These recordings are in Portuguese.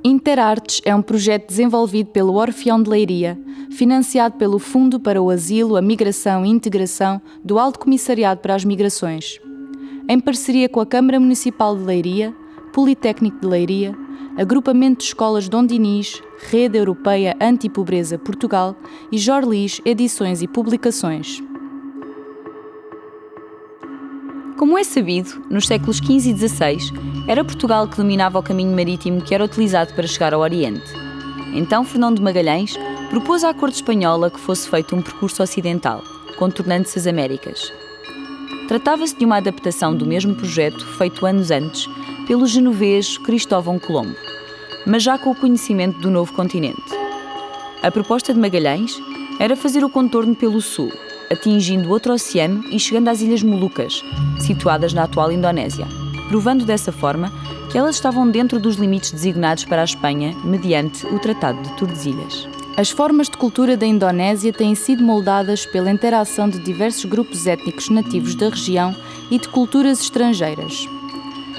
Interartes é um projeto desenvolvido pelo Orfeão de Leiria, financiado pelo Fundo para o Asilo, a Migração e Integração do Alto Comissariado para as Migrações, em parceria com a Câmara Municipal de Leiria, Politécnico de Leiria, Agrupamento de Escolas Dom Dinis, Rede Europeia Anti-Pobreza Portugal e Jorlis Edições e Publicações. Como é sabido, nos séculos XV e XVI, era Portugal que dominava o caminho marítimo que era utilizado para chegar ao Oriente. Então Fernão de Magalhães propôs à corte espanhola que fosse feito um percurso ocidental, contornando-se as Américas. Tratava-se de uma adaptação do mesmo projeto feito anos antes pelo genovês Cristóvão Colombo, mas já com o conhecimento do novo continente. A proposta de Magalhães era fazer o contorno pelo sul, atingindo outro oceano e chegando às Ilhas Molucas, situadas na atual Indonésia, provando dessa forma que elas estavam dentro dos limites designados para a Espanha mediante o Tratado de Tordesilhas. As formas de cultura da Indonésia têm sido moldadas pela interação de diversos grupos étnicos nativos da região e de culturas estrangeiras.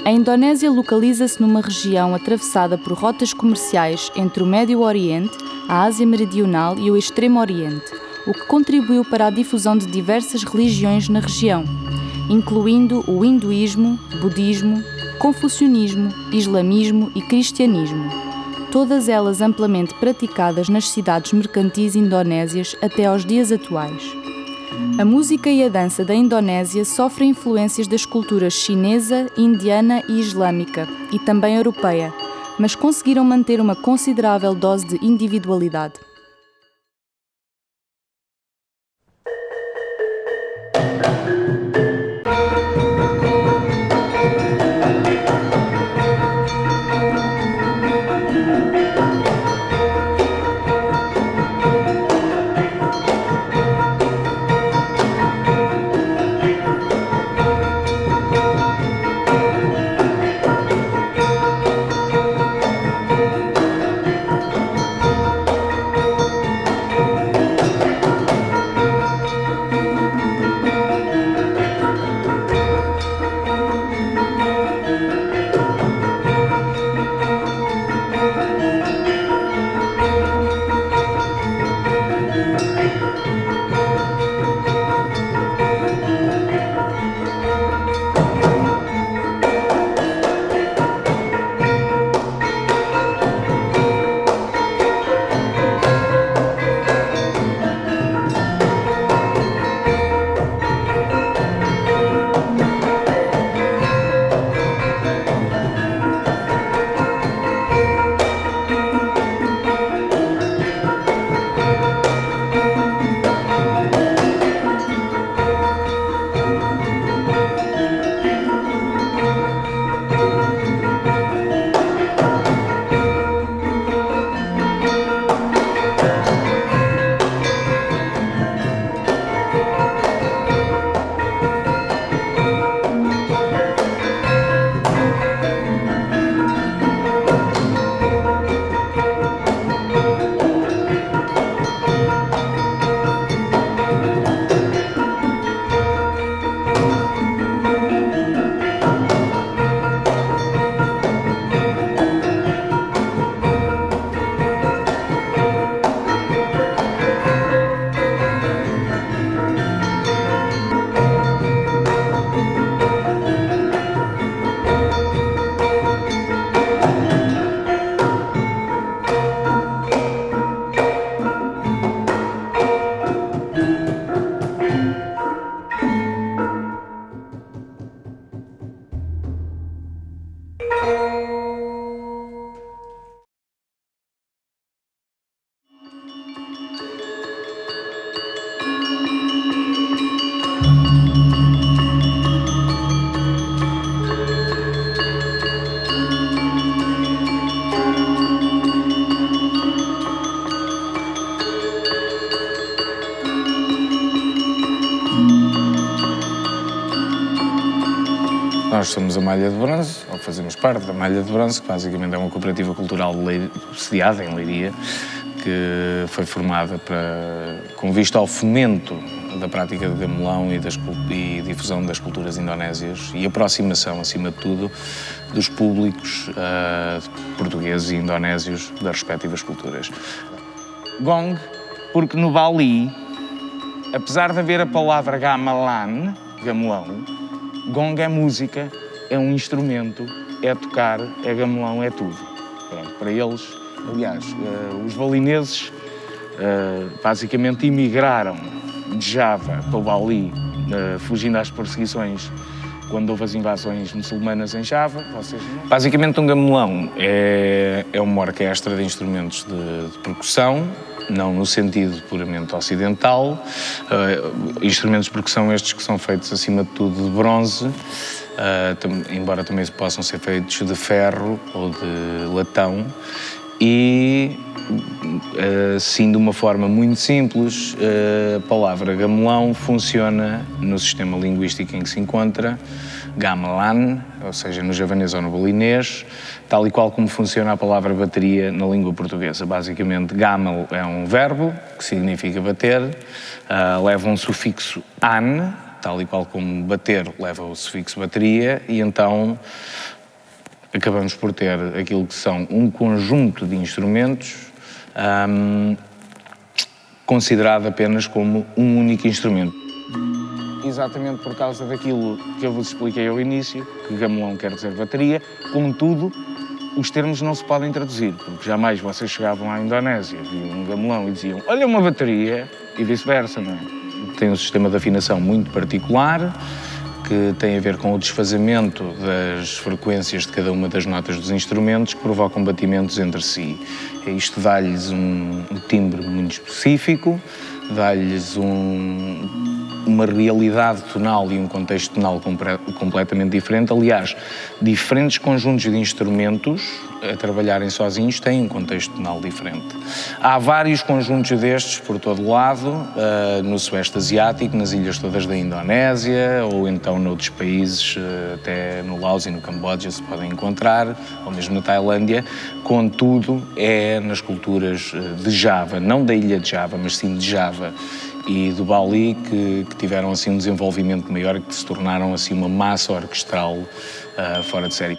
A Indonésia localiza-se numa região atravessada por rotas comerciais entre o Médio Oriente, a Ásia Meridional e o Extremo Oriente, o que contribuiu para a difusão de diversas religiões na região, incluindo o hinduísmo, budismo, confucionismo, islamismo e cristianismo, todas elas amplamente praticadas nas cidades mercantis indonésias até aos dias atuais. A música e a dança da Indonésia sofrem influências das culturas chinesa, indiana e islâmica, e também europeia, mas conseguiram manter uma considerável dose de individualidade. Nós somos a Malha de Bronze, ou fazemos parte da Malha de Bronze, que basicamente é uma cooperativa cultural sediada em Leiria, que foi formada com vista ao fomento da prática de gamelão e difusão das culturas indonésias e aproximação, acima de tudo, dos públicos portugueses e indonésios das respectivas culturas. Gong, porque no Bali, apesar de haver a palavra gamelan, gamelão, gong é música, é um instrumento, é tocar, é gamelão, é tudo. Pronto, para eles, aliás, os balineses basicamente emigraram de Java para o Bali, fugindo às perseguições quando houve as invasões muçulmanas em Java. Basicamente um gamelão é uma orquestra de instrumentos de percussão, não no sentido puramente ocidental. Instrumentos de percussão estes que são feitos acima de tudo de bronze, embora também possam ser feitos de ferro ou de latão, e assim de uma forma muito simples, a palavra gamelão funciona no sistema linguístico em que se encontra, gamelan, ou seja, no javanês ou no balinês, tal e qual como funciona a palavra bateria na língua portuguesa. Basicamente, gamel é um verbo que significa bater, leva um sufixo an, tal e qual como bater leva o sufixo bateria, e então acabamos por ter aquilo que são um conjunto de instrumentos considerado apenas como um único instrumento. Exatamente por causa daquilo que eu vos expliquei ao início, que gamelão quer dizer bateria, contudo, os termos não se podem traduzir, porque jamais vocês chegavam à Indonésia, viam um gamelão e diziam olha uma bateria, e vice-versa, não é? Tem um sistema de afinação muito particular, que tem a ver com o desfazamento das frequências de cada uma das notas dos instrumentos que provocam batimentos entre si. Isto dá-lhes um timbre muito específico, dá-lhes uma realidade tonal e um contexto tonal completamente diferente. Aliás, diferentes conjuntos de instrumentos a trabalharem sozinhos têm um contexto tonal diferente. Há vários conjuntos destes por todo o lado, no Sudeste Asiático, nas ilhas todas da Indonésia, ou então noutros países, até no Laos e no Camboja se podem encontrar, ou mesmo na Tailândia. Contudo, é nas culturas de Java, não da ilha de Java, mas sim de Java e do Bali, que tiveram assim um desenvolvimento maior e que se tornaram assim uma massa orquestral fora de série.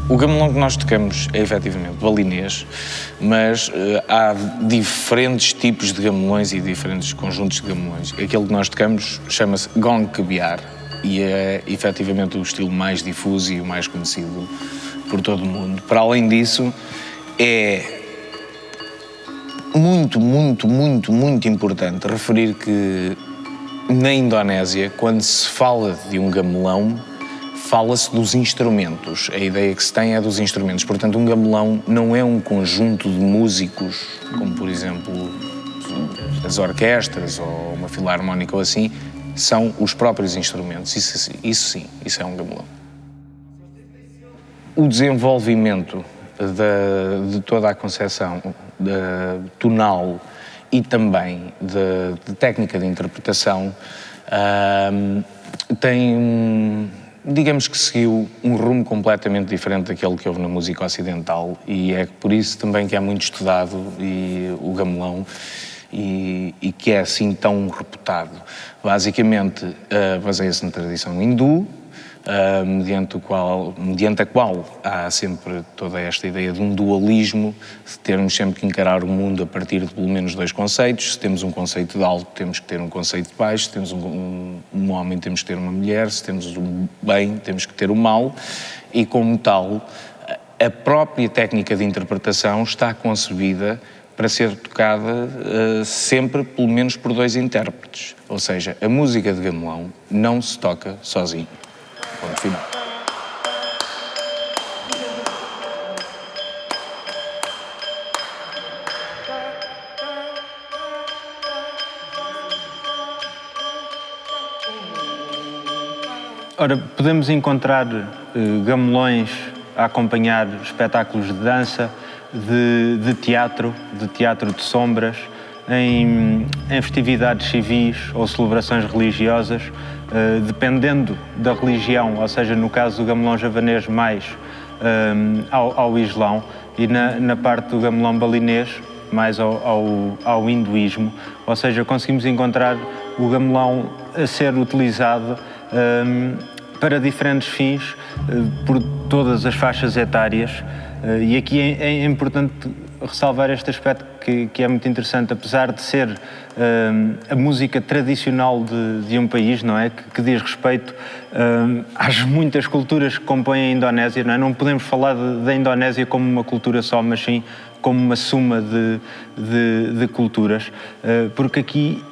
O gamelão que nós tocamos é efetivamente balinês, mas há diferentes tipos de gamelões e diferentes conjuntos de gamelões. Aquele que nós tocamos chama-se gong kebiar e é efetivamente o estilo mais difuso e o mais conhecido por todo o mundo. Para além disso, é muito importante referir que na Indonésia, quando se fala de um gamelão, fala-se dos instrumentos. A ideia que se tem é dos instrumentos. Portanto, um gamelão não é um conjunto de músicos, como, por exemplo, as orquestras ou uma filarmónica ou assim, são os próprios instrumentos. Isso sim, isso é um gamelão. O desenvolvimento de toda a concepção tonal e também de técnica de interpretação tem digamos que seguiu um rumo completamente diferente daquele que houve na música ocidental, e é por isso também que é muito estudado o gamelão e que é assim tão reputado. Basicamente, baseia-se na tradição hindu, mediante a qual há sempre toda esta ideia de um dualismo, de termos sempre que encarar o mundo a partir de pelo menos dois conceitos. Se temos um conceito de alto, temos que ter um conceito de baixo. Se temos um homem, temos que ter uma mulher. Se temos o bem, temos que ter o mal. E como tal, a própria técnica de interpretação está concebida para ser tocada sempre pelo menos por dois intérpretes. Ou seja, a música de gamelão não se toca sozinho. Ponto final. Ora, podemos encontrar gamulões a acompanhar espetáculos de dança, de teatro de sombras, em festividades civis ou celebrações religiosas, dependendo da religião, ou seja, no caso do gamulão javanês mais ao Islão, e na parte do gamulão balinês mais ao hinduísmo, ou seja, conseguimos encontrar o gamulão a ser utilizado para diferentes fins, por todas as faixas etárias, e aqui é importante ressalvar este aspecto que é muito interessante, apesar de ser a música tradicional de um país, não é? Que diz respeito às muitas culturas que compõem a Indonésia, não é? Não podemos falar da Indonésia como uma cultura só, mas sim como uma suma de culturas, porque aqui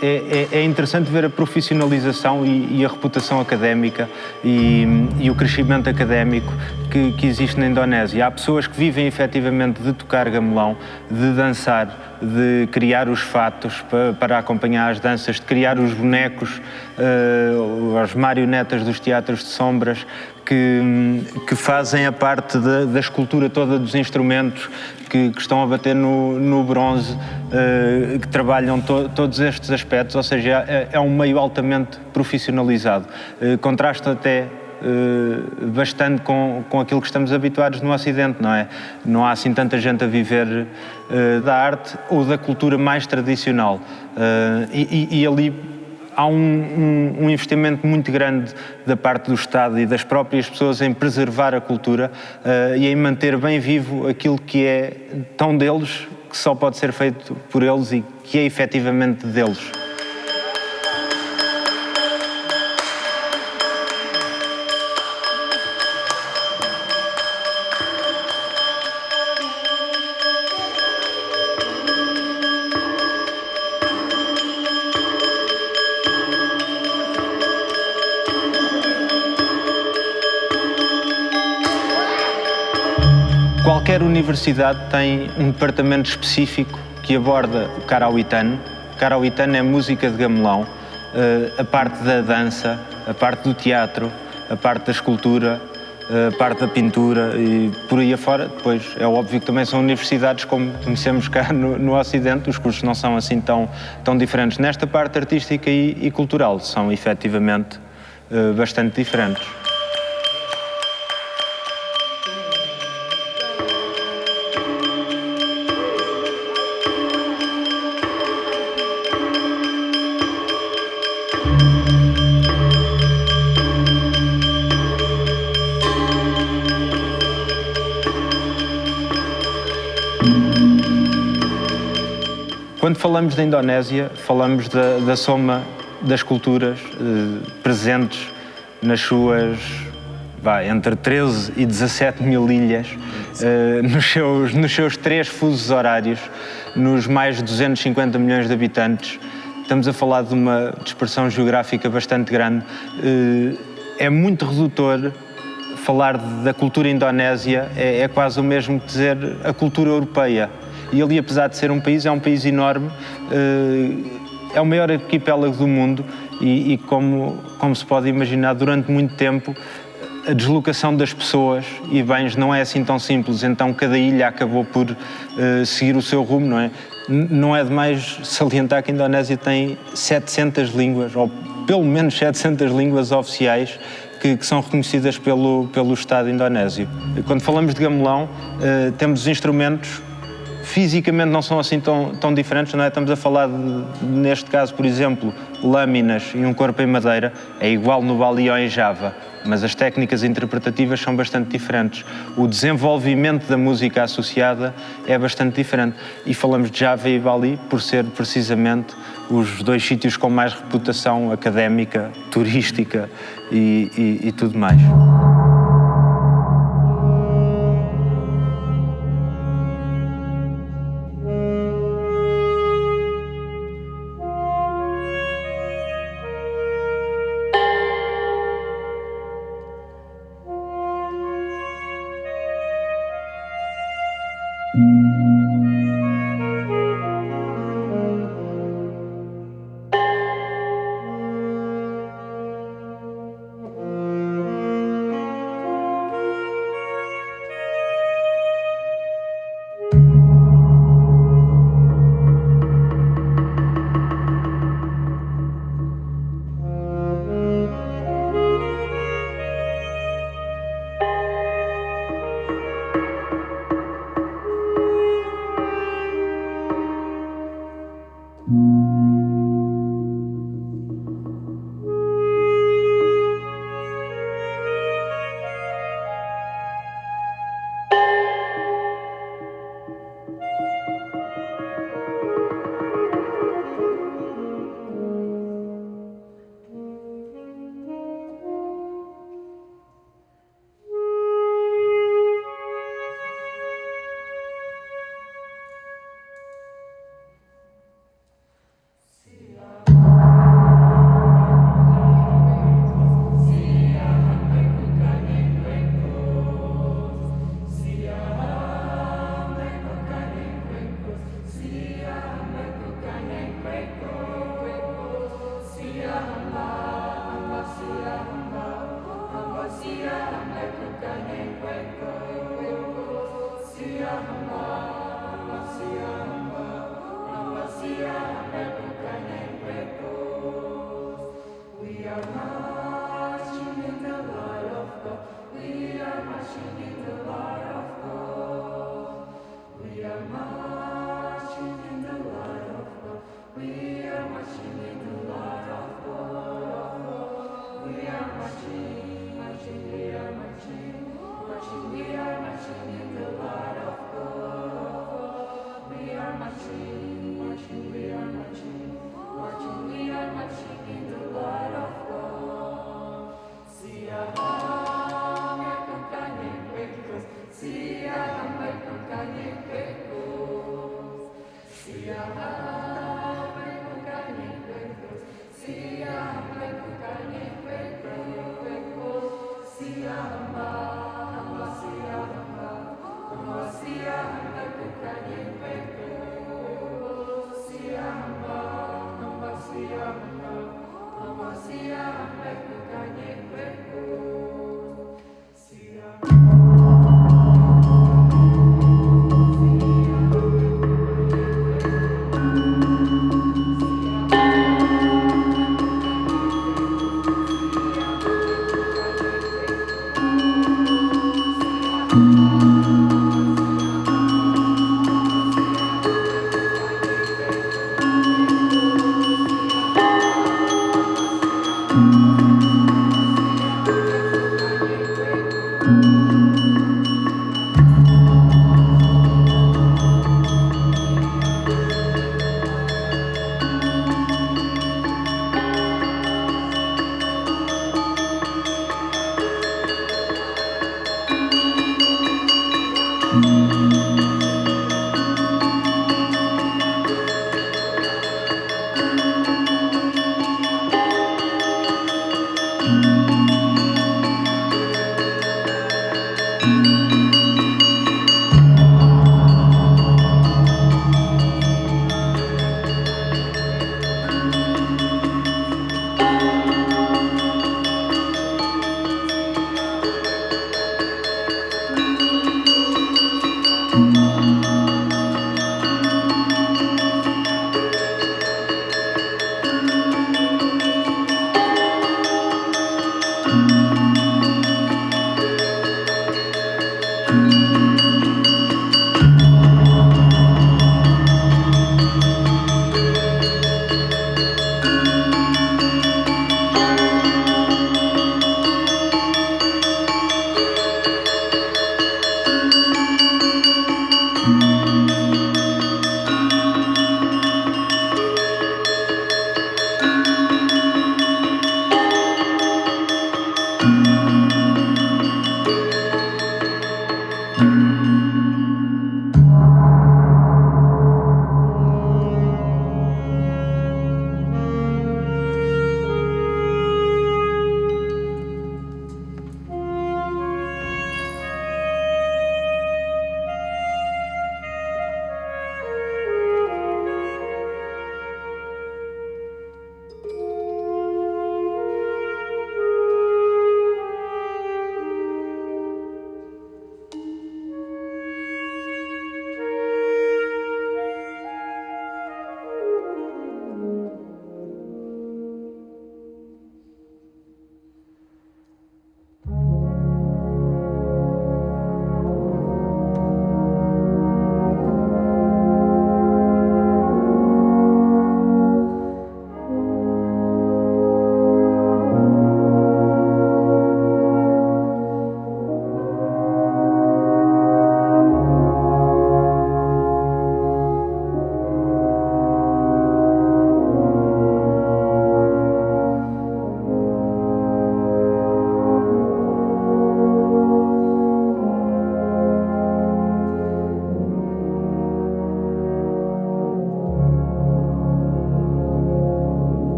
é interessante ver a profissionalização e a reputação académica e o crescimento académico que existe na Indonésia. Há pessoas que vivem efetivamente de tocar gamelão, de dançar, de criar os fatos para acompanhar as danças, de criar os bonecos, as marionetas dos teatros de sombras, que fazem a parte da escultura toda dos instrumentos que estão a bater no bronze, que trabalham todos estes aspectos, ou seja, é um meio altamente profissionalizado. Contrasta até bastante com aquilo que estamos habituados no Ocidente, não é? Não há assim tanta gente a viver da arte ou da cultura mais tradicional. E ali há um investimento muito grande da parte do Estado e das próprias pessoas em preservar a cultura e em manter bem vivo aquilo que é tão deles, que só pode ser feito por eles e que é efetivamente deles. Qualquer universidade tem um departamento específico que aborda o Karawitan. O Karawitan é música de gamelão, a parte da dança, a parte do teatro, a parte da escultura, a parte da pintura e por aí afora. Depois é óbvio que também são universidades como conhecemos cá no Ocidente, os cursos não são assim tão diferentes. Nesta parte artística e cultural são efetivamente bastante diferentes. Quando falamos da Indonésia, falamos da soma das culturas presentes nas suas entre 13 e 17 mil ilhas, nos seus 3 fusos horários, nos mais de 250 milhões de habitantes. Estamos a falar de uma dispersão geográfica bastante grande. É muito redutor falar da cultura indonésia, é quase o mesmo que dizer a cultura europeia. E ali, apesar de ser um país, é um país enorme, é o maior arquipélago do mundo e como se pode imaginar, durante muito tempo, a deslocação das pessoas e bens não é assim tão simples, então cada ilha acabou por seguir o seu rumo, não é? Não é demais salientar que a Indonésia tem 700 línguas, ou pelo menos 700 línguas oficiais, que são reconhecidas pelo Estado indonésio. Quando falamos de gamelão, temos instrumentos fisicamente não são assim tão diferentes, não é? Estamos a falar, neste caso, por exemplo, lâminas e um corpo em madeira, é igual no Bali ou em Java, mas as técnicas interpretativas são bastante diferentes. O desenvolvimento da música associada é bastante diferente. E falamos de Java e Bali por ser precisamente os 2 sítios com mais reputação académica, turística e tudo mais.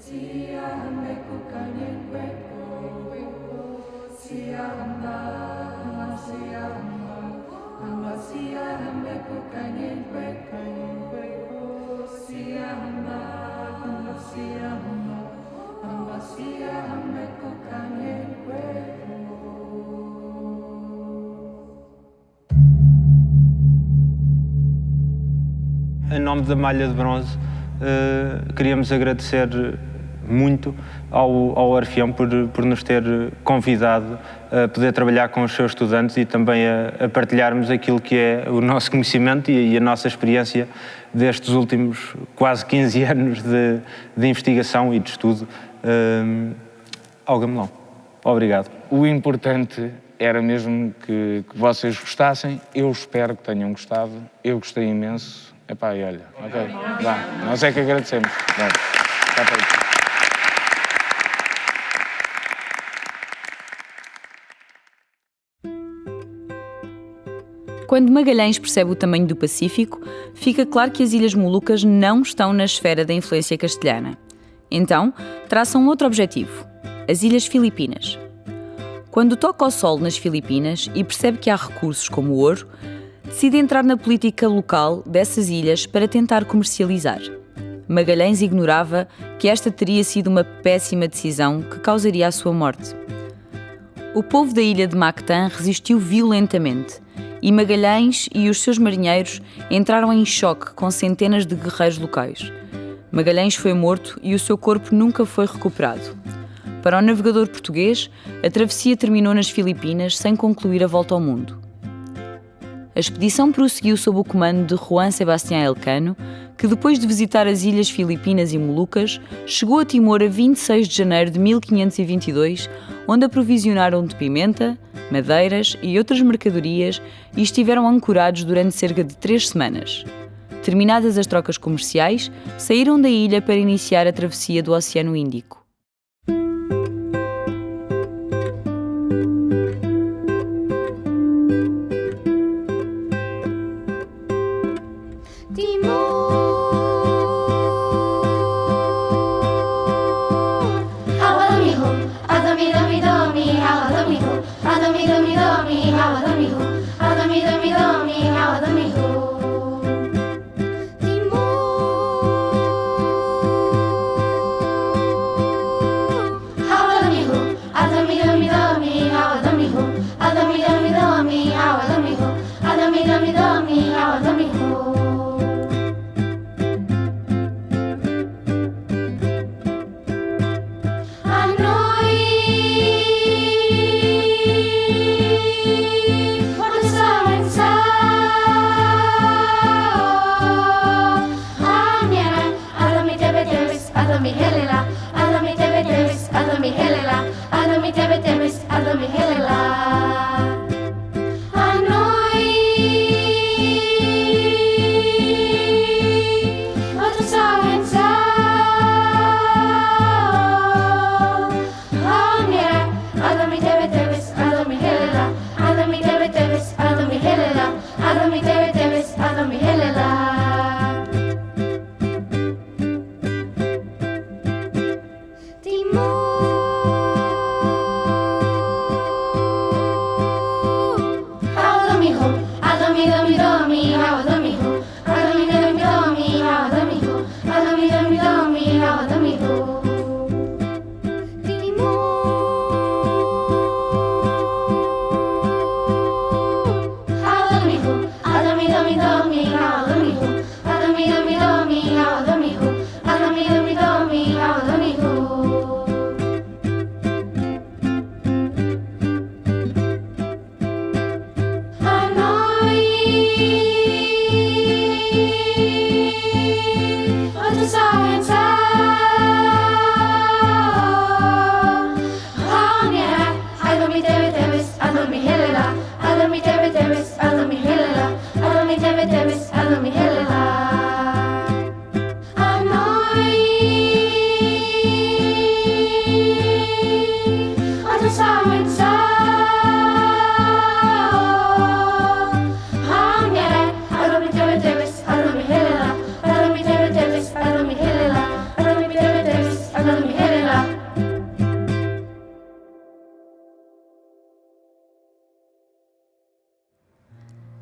Sia me kukanye kweko Em nome da Malha de Bronze, queríamos agradecer muito ao Orfeão por nos ter convidado a poder trabalhar com os seus estudantes e também a partilharmos aquilo que é o nosso conhecimento e a nossa experiência destes últimos quase 15 anos de investigação e de estudo ao Gamelão. Obrigado. O importante era mesmo que vocês gostassem. Eu espero que tenham gostado. Eu gostei imenso. Epá, e olha, ok, vá. Nós é que agradecemos. Bem, está feito. Quando Magalhães percebe o tamanho do Pacífico, fica claro que as Ilhas Molucas não estão na esfera da influência castelhana. Então, traça um outro objetivo: as Ilhas Filipinas. Quando toca ao sol nas Filipinas e percebe que há recursos como o ouro, decide entrar na política local dessas ilhas para tentar comercializar. Magalhães ignorava que esta teria sido uma péssima decisão que causaria a sua morte. O povo da ilha de Mactã resistiu violentamente e Magalhães e os seus marinheiros entraram em choque com centenas de guerreiros locais. Magalhães foi morto e o seu corpo nunca foi recuperado. Para o navegador português, a travessia terminou nas Filipinas sem concluir a volta ao mundo. A expedição prosseguiu sob o comando de Juan Sebastián Elcano, que depois de visitar as Ilhas Filipinas e Molucas, chegou a Timor a 26 de janeiro de 1522, onde aprovisionaram de pimenta, madeiras e outras mercadorias e estiveram ancorados durante cerca de 3 semanas. Terminadas as trocas comerciais, saíram da ilha para iniciar a travessia do Oceano Índico.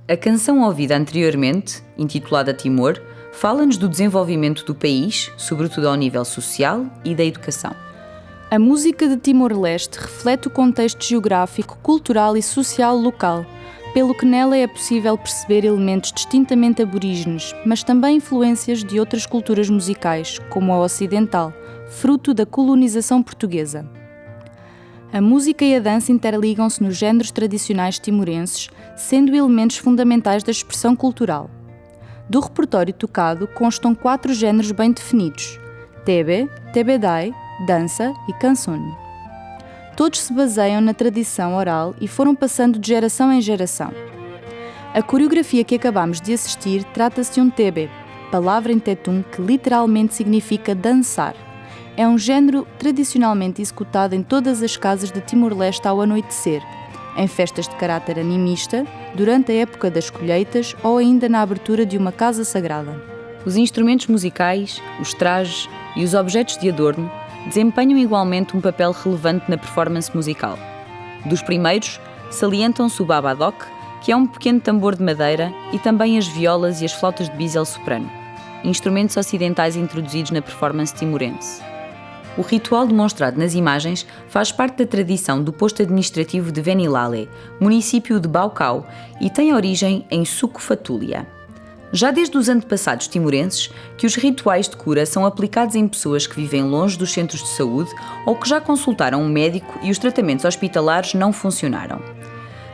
A canção ouvida anteriormente, intitulada Timor, fala-nos do desenvolvimento do país, sobretudo ao nível social e da educação. A música de Timor-Leste reflete o contexto geográfico, cultural e social local, pelo que nela é possível perceber elementos distintamente aborígenes, mas também influências de outras culturas musicais, como a ocidental, fruto da colonização portuguesa. A música e a dança interligam-se nos géneros tradicionais timorenses, sendo elementos fundamentais da expressão cultural. Do repertório tocado constam 4 géneros bem definidos: tebe, tebedai, dança e cançone. Todos se baseiam na tradição oral e foram passando de geração em geração. A coreografia que acabamos de assistir trata-se de um tebe, palavra em tetum que literalmente significa dançar. É um género tradicionalmente executado em todas as casas de Timor-Leste ao anoitecer, em festas de caráter animista, durante a época das colheitas ou ainda na abertura de uma casa sagrada. Os instrumentos musicais, os trajes e os objetos de adorno desempenham igualmente um papel relevante na performance musical. Dos primeiros, salientam-se o babadoc, que é um pequeno tambor de madeira, e também as violas e as flautas de bisel soprano, instrumentos ocidentais introduzidos na performance timorense. O ritual demonstrado nas imagens faz parte da tradição do posto administrativo de Venilale, município de Baucau, e tem origem em Suco-Fatúlia. Já desde os antepassados timorenses, que os rituais de cura são aplicados em pessoas que vivem longe dos centros de saúde ou que já consultaram um médico e os tratamentos hospitalares não funcionaram.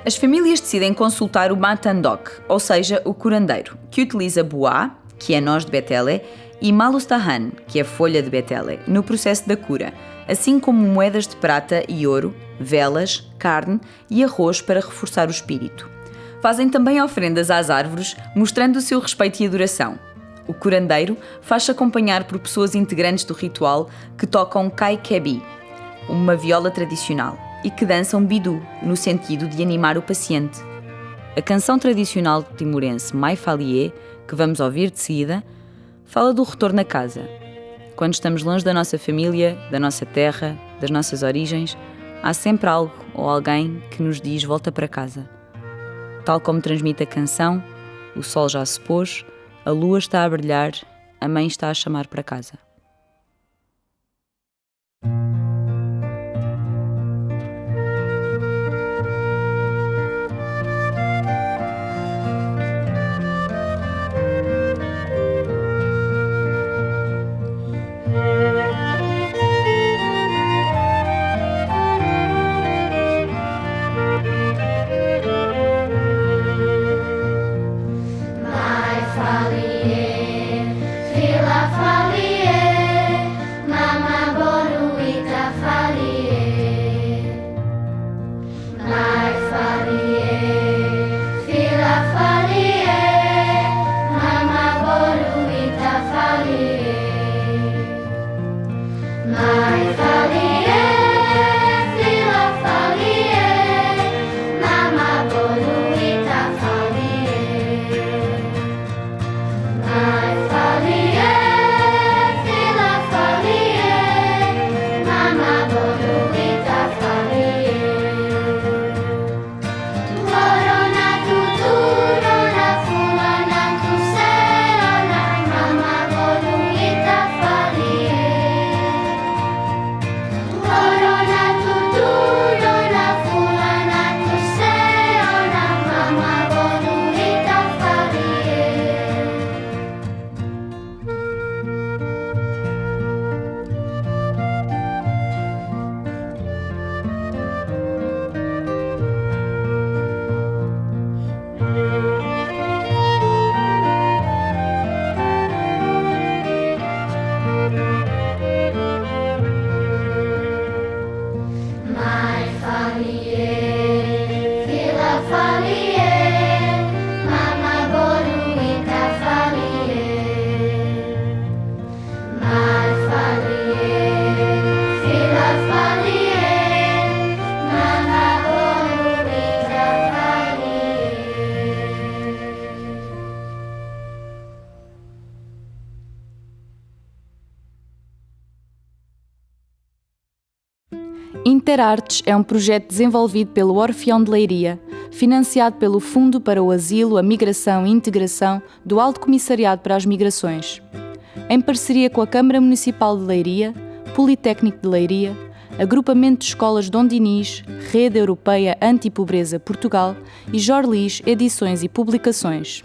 As famílias decidem consultar o Matandok, ou seja, o curandeiro, que utiliza boá, que é noz de betele, e malustahan, que é folha de betele, no processo da cura, assim como moedas de prata e ouro, velas, carne e arroz para reforçar o espírito. Fazem também oferendas às árvores, mostrando o seu respeito e adoração. O curandeiro faz-se acompanhar por pessoas integrantes do ritual que tocam kai-kebi, uma viola tradicional, e que dançam bidu, no sentido de animar o paciente. A canção tradicional timorense Mai Falie, que vamos ouvir de seguida, fala do retorno a casa. Quando estamos longe da nossa família, da nossa terra, das nossas origens, há sempre algo ou alguém que nos diz volta para casa. Tal como transmite a canção, o sol já se pôs, a lua está a brilhar, a mãe está a chamar para casa. Interartes é um projeto desenvolvido pelo Orfeão de Leiria, financiado pelo Fundo para o Asilo, a Migração e Integração do Alto Comissariado para as Migrações, em parceria com a Câmara Municipal de Leiria, Politécnico de Leiria, Agrupamento de Escolas Dom Dinis, Rede Europeia Antipobreza Portugal e Jorlis Edições e Publicações.